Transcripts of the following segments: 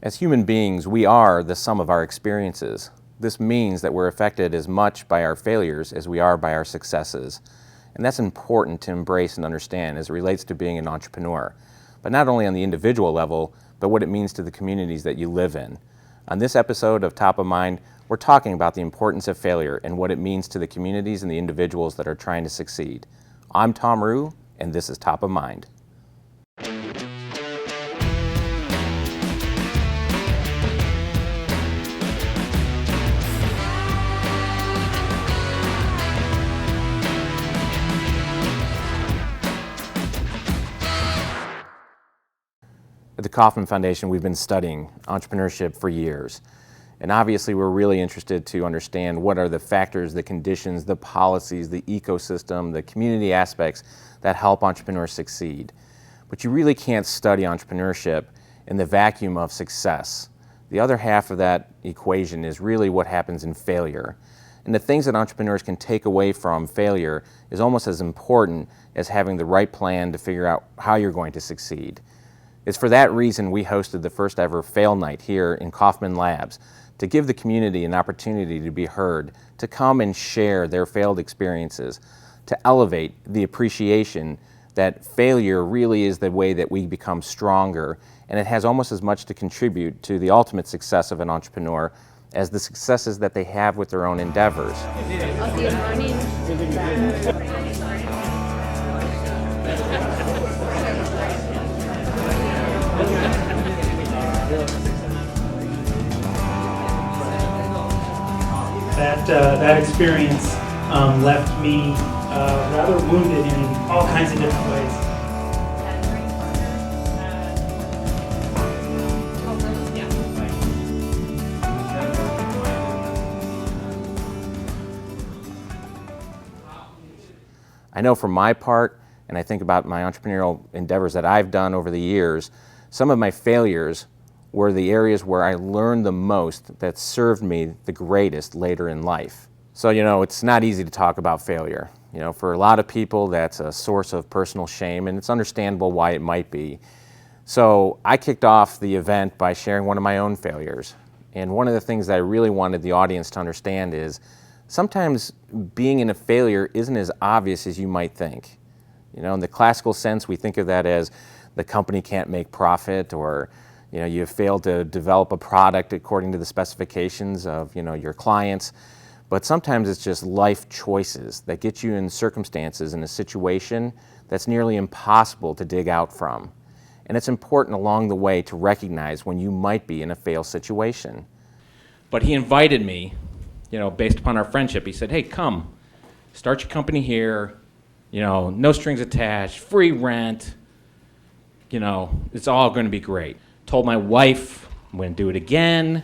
As human beings, we are the sum of our experiences. This means that we're affected as much by our failures as we are by our successes. And that's important to embrace and understand as it relates to being an entrepreneur, but not only on the individual level, but what it means to the communities that you live in. On this episode of Top of Mind, we're talking about the importance of failure and what it means to the communities and the individuals that are trying to succeed. I'm Tom Rue, and this is Top of Mind. At the Kauffman Foundation, we've been studying entrepreneurship for years. And obviously, we're really interested to understand what are the factors, the conditions, the policies, the ecosystem, the community aspects that help entrepreneurs succeed. But you really can't study entrepreneurship in the vacuum of success. The other half of that equation is really what happens in failure. And the things that entrepreneurs can take away from failure is almost as important as having the right plan to figure out how you're going to succeed. It's for that reason we hosted the first ever Fail Night here in Kauffman Labs to give the community an opportunity to be heard, to come and share their failed experiences, to elevate the appreciation that failure really is the way that we become stronger, and it has almost as much to contribute to the ultimate success of an entrepreneur as the successes that they have with their own endeavors. That experience left me rather wounded in all kinds of different ways. I know for my part, and I think about my entrepreneurial endeavors that I've done over the years, some of my failures were the areas where I learned the most that served me the greatest later in life. So, it's not easy to talk about failure. For a lot of people, that's a source of personal shame, and it's understandable why it might be. So I kicked off the event by sharing one of my own failures. And one of the things that I really wanted the audience to understand is sometimes being in a failure isn't as obvious as you might think. In the classical sense, we think of that as the company can't make profit, or you failed to develop a product according to the specifications of your clients. But sometimes it's just life choices that get you in circumstances in a situation that's nearly impossible to dig out from. And it's important along the way to recognize when you might be in a fail situation. But he invited me, based upon our friendship. He said, hey, come, start your company here, no strings attached, free rent, it's all going to be great. Told my wife I'm going to do it again.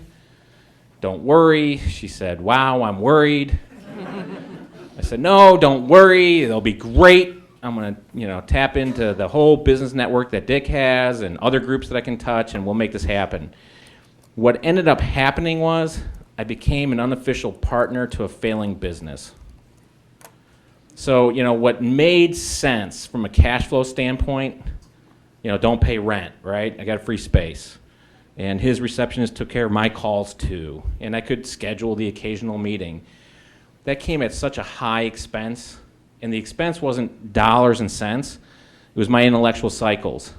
Don't worry. She said, wow, I'm worried. I said, no, don't worry. It'll be great. I'm going to, tap into the whole business network that Dick has and other groups that I can touch, and we'll make this happen. What ended up happening was I became an unofficial partner to a failing business. So, what made sense from a cash flow standpoint, don't pay rent, right? I got a free space. And his receptionist took care of my calls too. And I could schedule the occasional meeting. That came at such a high expense. And the expense wasn't dollars and cents. It was my intellectual cycles.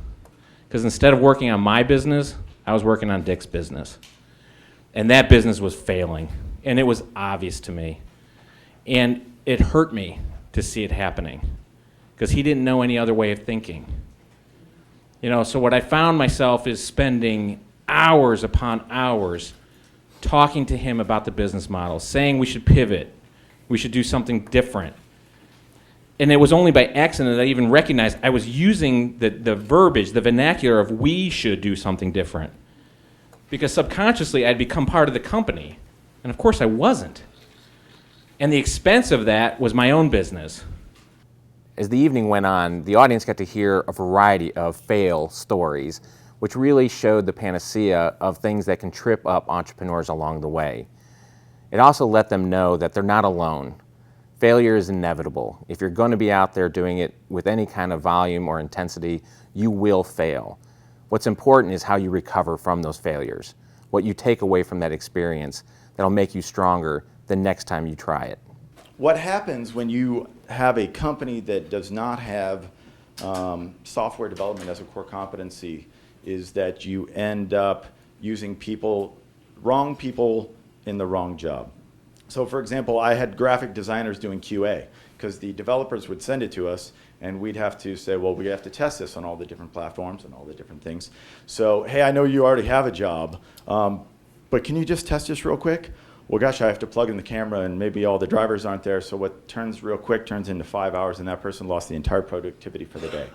Because instead of working on my business, I was working on Dick's business. And that business was failing. And it was obvious to me. And it hurt me to see it happening. Because he didn't know any other way of thinking. So what I found myself is spending hours upon hours talking to him about the business model, saying we should pivot, we should do something different. And it was only by accident that I even recognized I was using the verbiage, the vernacular of we should do something different. Because subconsciously I'd become part of the company. And of course I wasn't. And the expense of that was my own business. As the evening went on, the audience got to hear a variety of fail stories, which really showed the panacea of things that can trip up entrepreneurs along the way. It also let them know that they're not alone. Failure is inevitable. If you're going to be out there doing it with any kind of volume or intensity, you will fail. What's important is how you recover from those failures, what you take away from that experience that'll make you stronger the next time you try it. What happens when you have a company that does not have software development as a core competency is that you end up using wrong people in the wrong job. So for example, I had graphic designers doing QA because the developers would send it to us and we'd have to say, well, we have to test this on all the different platforms and all the different things. So, hey, I know you already have a job, but can you just test this real quick? Well, gosh, I have to plug in the camera and maybe all the drivers aren't there, so what turns real quick turns into 5 hours and that person lost the entire productivity for the day.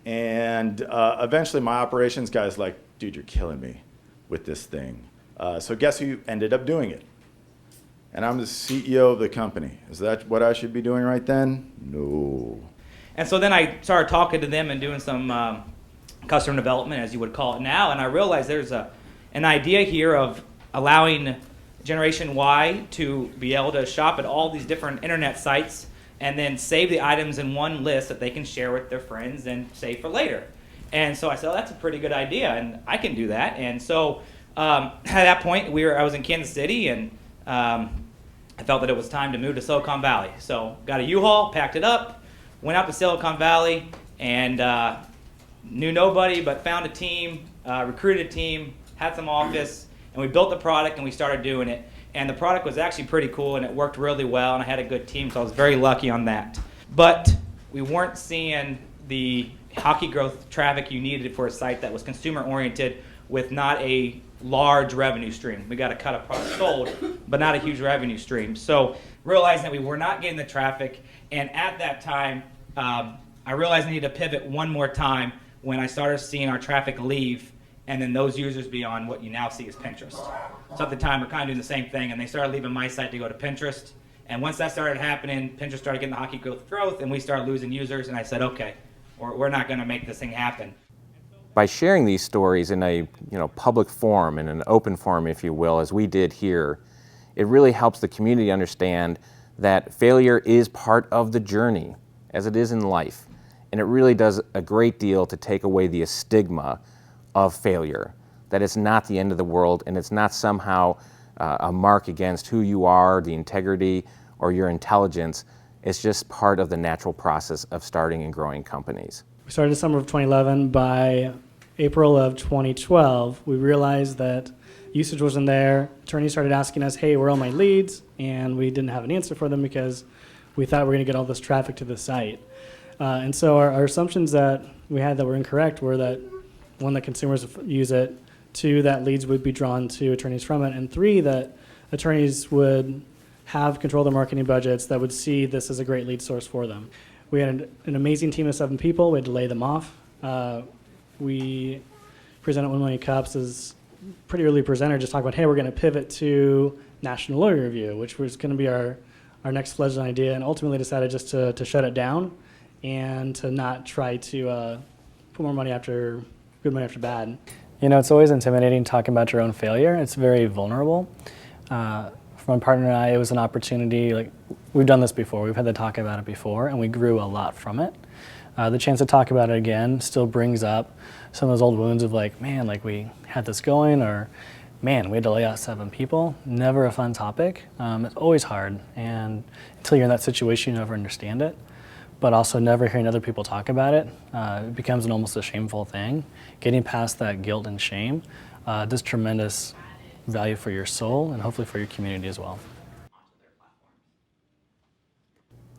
And eventually my operations guy's like, dude, you're killing me with this thing. So guess who ended up doing it? And I'm the CEO of the company. Is that what I should be doing right then? No. And so then I started talking to them and doing some customer development, as you would call it now, and I realized there's an idea here of allowing Generation Y to be able to shop at all these different internet sites and then save the items in one list that they can share with their friends and save for later. And so I said, oh, that's a pretty good idea, and I can do that. And so at that point, I was in Kansas City, and I felt that it was time to move to Silicon Valley. So got a U-Haul, packed it up, went out to Silicon Valley, and knew nobody, but found a team, recruited a team, had some office, and we built the product and we started doing it. And the product was actually pretty cool and it worked really well and I had a good team, so I was very lucky on that. But we weren't seeing the hockey growth traffic you needed for a site that was consumer oriented with not a large revenue stream. We got a cut of product sold, but not a huge revenue stream. So realizing that we were not getting the traffic, and at that time, I realized I needed to pivot one more time when I started seeing our traffic leave and then those users be on what you now see as Pinterest. So at the time, we're kind of doing the same thing, and they started leaving my site to go to Pinterest. And once that started happening, Pinterest started getting the hockey growth, and we started losing users, and I said, okay, we're not gonna make this thing happen. By sharing these stories in a public forum, in an open forum, if you will, as we did here, it really helps the community understand that failure is part of the journey, as it is in life. And it really does a great deal to take away the stigma of failure, that it's not the end of the world and it's not somehow a mark against who you are, the integrity, or your intelligence. It's just part of the natural process of starting and growing companies. We started in summer of 2011. By April of 2012, we realized that usage wasn't there. Attorneys started asking us, hey, where are all my leads? And we didn't have an answer for them because we thought we were going to get all this traffic to the site. And so our assumptions that we had that were incorrect were that, one, that consumers use it, two, that leads would be drawn to attorneys from it, and three, that attorneys would have control of their marketing budgets that would see this as a great lead source for them. We had an amazing team of 7 people. We had to lay them off. We presented 1 Million Cups as pretty early presenter, just talking about, hey, we're going to pivot to National Lawyer Review, which was going to be our next fledgling idea, and ultimately decided just to shut it down and to not try to put more money after good money after bad. You know, it's always intimidating talking about your own failure. It's very vulnerable. For my partner and I, it was an opportunity, like, we've done this before, we've had to talk about it before, and we grew a lot from it. The chance to talk about it again still brings up some of those old wounds of like, man, like we had this going, or man, we had to lay out 7 people. Never a fun topic. It's always hard, and until you're in that situation, you never understand it. But also never hearing other people talk about it, it becomes almost a shameful thing. Getting past that guilt and shame does tremendous value for your soul and hopefully for your community as well.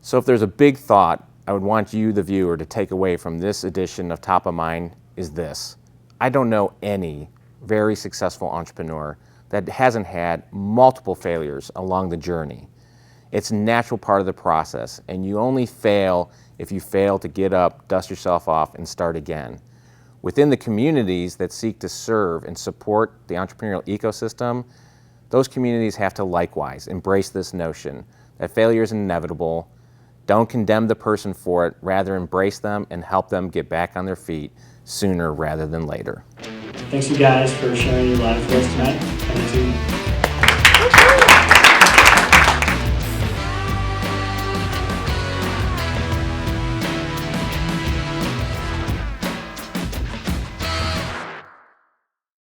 So if there's a big thought I would want you, the viewer, to take away from this edition of Top of Mind is this. I don't know any very successful entrepreneur that hasn't had multiple failures along the journey. It's a natural part of the process, and you only fail if you fail to get up, dust yourself off, and start again. Within the communities that seek to serve and support the entrepreneurial ecosystem, those communities have to likewise embrace this notion that failure is inevitable. Don't condemn the person for it, rather embrace them and help them get back on their feet sooner rather than later. Thanks you guys for sharing your lives with us tonight. Thank you.